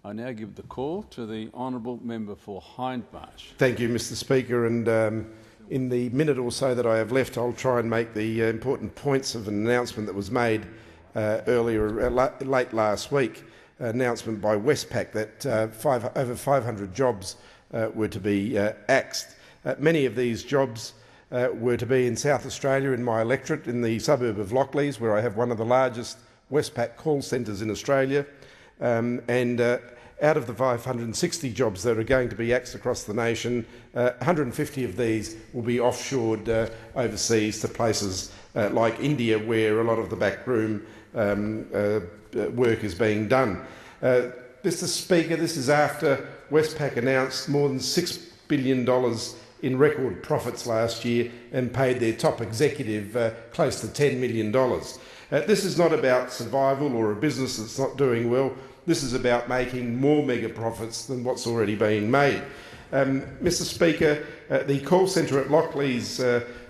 I now give the call to the honourable member for Hindmarsh. Thank you, Mr Speaker. And in the minute or so that I have left, I'll try and make the important points of an announcement that was made late last week, an announcement by Westpac that over 500 jobs were to be axed. Many of these jobs were to be in South Australia, in my electorate, in the suburb of Lockleys, where I have one of the largest Westpac call centres in Australia. Out of the 560 jobs that are going to be axed across the nation, 150 of these will be offshored overseas to places like India, where a lot of the backroom work is being done. Mr Speaker, this is after Westpac announced more than $6 billion in record profits last year and paid their top executive close to $10 million. This is not about survival or a business that's not doing well. This is about making more mega profits than what's already being made. Mr Speaker, the call centre at Lockleys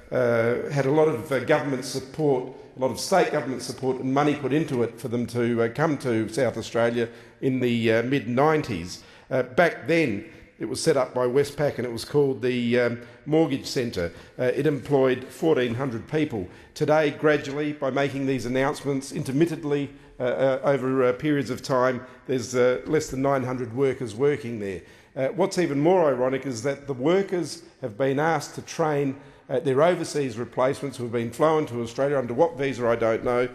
had a lot of government support, a lot of state government support and money put into it for them to come to South Australia in the mid-90s. Back then, it was set up by Westpac and it was called the Mortgage Centre. It employed 1,400 people. Today, gradually, by making these announcements intermittently over periods of time, there's less than 900 workers working there. What's even more ironic is that the workers have been asked to train their overseas replacements who have been flown to Australia, under what visa I don't know,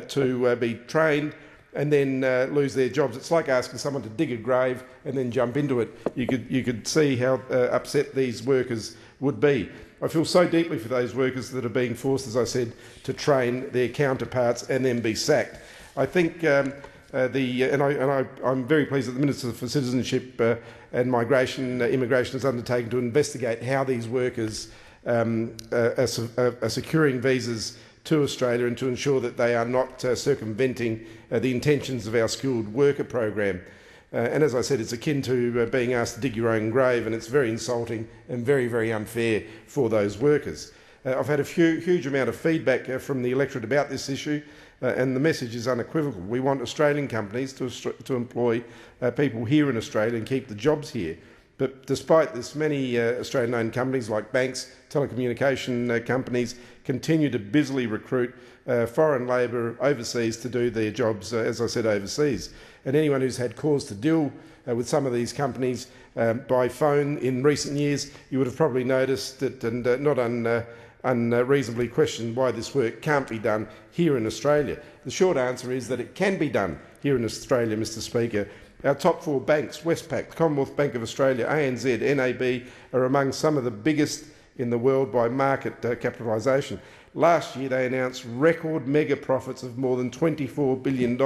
to be trained and then lose their jobs. It's like asking someone to dig a grave and then jump into it. You could see how upset these workers would be. I feel so deeply for those workers that are being forced, as I said, to train their counterparts and then be sacked. I think I'm very pleased that the Minister for Citizenship and Immigration has undertaken to investigate how these workers are securing visas to Australia and to ensure that they are not circumventing the intentions of our skilled worker program. And as I said, it's akin to being asked to dig your own grave, and it's very insulting and very, very unfair for those workers. I've had a huge amount of feedback from the electorate about this issue, and the message is unequivocal. We want Australian companies to employ people here in Australia and keep the jobs here. But despite this, many Australian-owned companies like banks, telecommunication companies continue to busily recruit foreign labour overseas to do their jobs, as I said, overseas. And anyone who's had cause to deal with some of these companies by phone in recent years, you would have probably noticed that and not unreasonably questioned why this work can't be done here in Australia. The short answer is that it can be done here in Australia, Mr Speaker. Our top four banks, Westpac, Commonwealth Bank of Australia, ANZ, NAB, are among some of the biggest in the world by market capitalisation. Last year they announced record mega profits of more than $24 billion.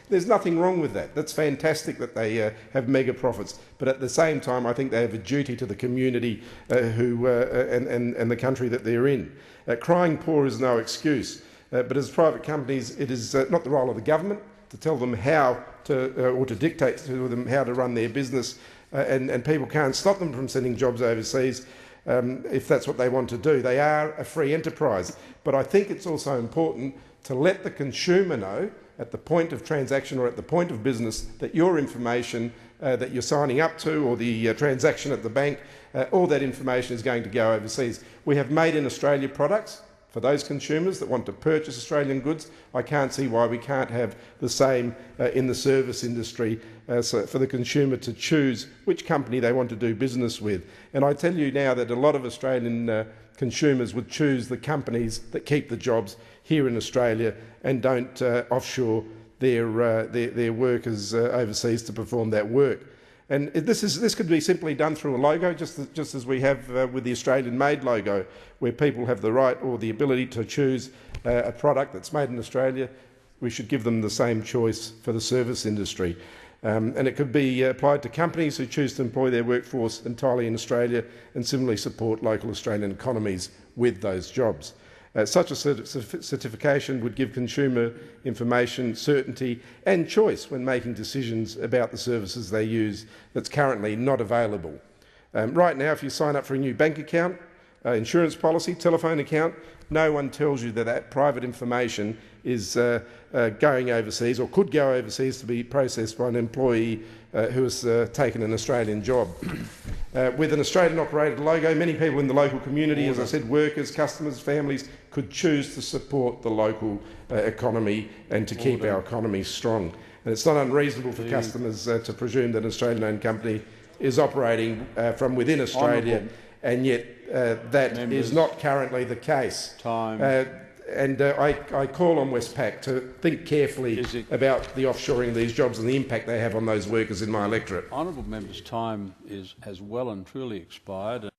There's nothing wrong with that. That's fantastic that they have mega profits. But at the same time, I think they have a duty to the community and the country that they're in. Crying poor is no excuse. But as private companies, it is not the role of the government to tell them how to, or to dictate to them how to run their business, and people can't stop them from sending jobs overseas if that's what they want to do. They are a free enterprise. But I think it's also important to let the consumer know at the point of transaction or at the point of business that your information that you're signing up to, or the transaction at the bank, all that information is going to go overseas. We have made in Australia products for those consumers that want to purchase Australian goods. I can't see why we can't have the same in the service industry, so for the consumer to choose which company they want to do business with. And I tell you now that a lot of Australian consumers would choose the companies that keep the jobs here in Australia and don't offshore their workers overseas to perform that work. And this could be simply done through a logo, just as we have with the Australian-made logo, where people have the right or the ability to choose a product that's made in Australia. We should give them the same choice for the service industry. And it could be applied to companies who choose to employ their workforce entirely in Australia and similarly support local Australian economies with those jobs. Such a certification would give consumer information, certainty and choice when making decisions about the services they use that's currently not available. Right now, if you sign up for a new bank account insurance policy, telephone account. No one tells you that that private information is going overseas or could go overseas to be processed by an employee who has taken an Australian job. With an Australian-operated logo, many people in the local community, as I said, workers, customers, families, could choose to support the local economy and to keep our economy strong. And it's not unreasonable for customers to presume that an Australian-owned company is operating from within Australia, and yet that is not currently the case. I call on Westpac to think carefully about the offshoring of these jobs and the impact they have on those workers in my electorate. Honourable members' time has well and truly expired.